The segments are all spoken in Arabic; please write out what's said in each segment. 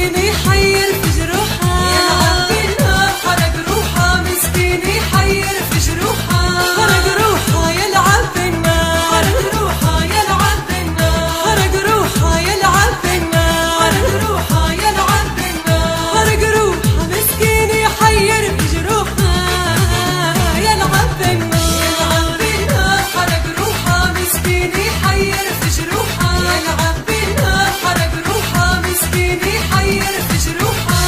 مسكين يحير في جروحها، يلعب بالنار حرق روحها، مسكين يحير في جروحها، حرق روحها يلعب بالنار، حرق روحها يلعب بالنار، حرق روحها يلعب بالنار، حرق روحها يلعب بالنار، حرق روحها مسكين يحير في جروحها، يلعب بالنار، يلعب بالنار حرق روحها، مسكين يحير في جروحها، يلعب بالنار حرق روحها، مسكين يحير في جروحها.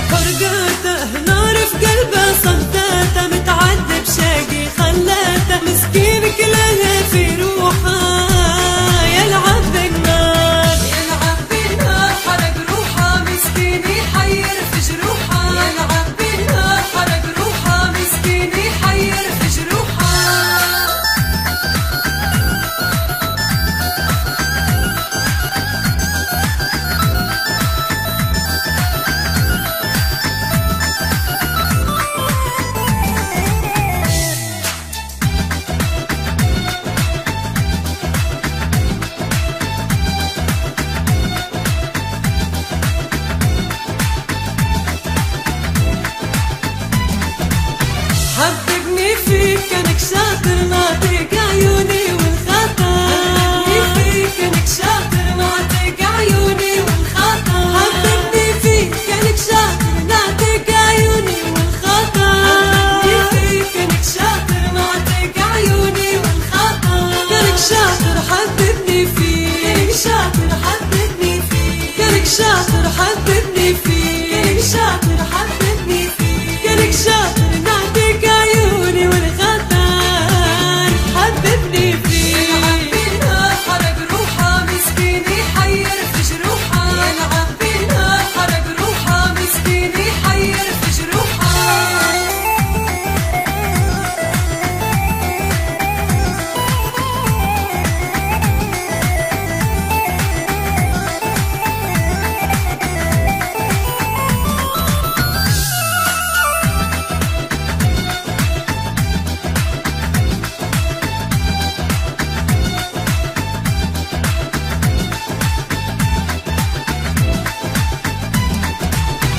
فرقاته نار في قلبه، صمتاته متعذب شاقي خلاته، مسكين كلها في روحه، يلعب بالنار، يلعب بالنار حرق روحه، مسكين يحير في جروحه، يلعب بالنار حرق روحه، مسكين يحير في جروحه. حببني فيك كانك شاطر ناطق عيوني والخطا، حببني فيك كانك شاطر ناطق عيوني والخطا، حببني فيك كانك شاطر ناطق عيوني والخطا، حببني فيك كانك شاطر ناطق عيوني والخطا، كانك شاطر حببني فيك، كانك شاطر حببني فيك، كانك شاطر حببني فيك، كانك شاطر حببني فيك، كانك شاطر ناطق عيوني والخطر حببني فيك. يلعب بالنار حرق روحها، مسكين يحير في جروحها، يلعب بالنار حرق روحها، مسكين يحير في جروحها.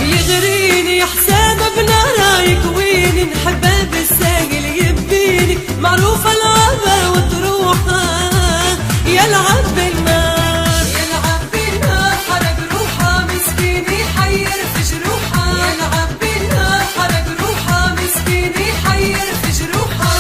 يغريني حساب بناره يكويني، نحبه بالساهل يبيني، معروفه العبه وتروحها، يلعب بالنار، يلعب بالنار حرق روحها، مسكين يحير في جروحها، يلعب بالنار حرق روحها، مسكين يحير في جروحها.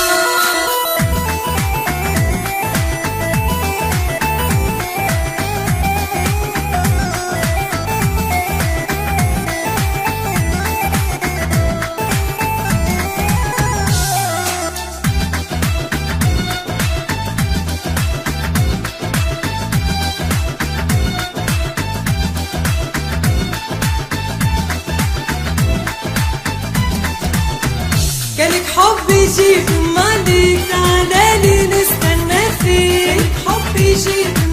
كانك حب يجيب مالك، تعالالي نستنى فيك، حب يجيب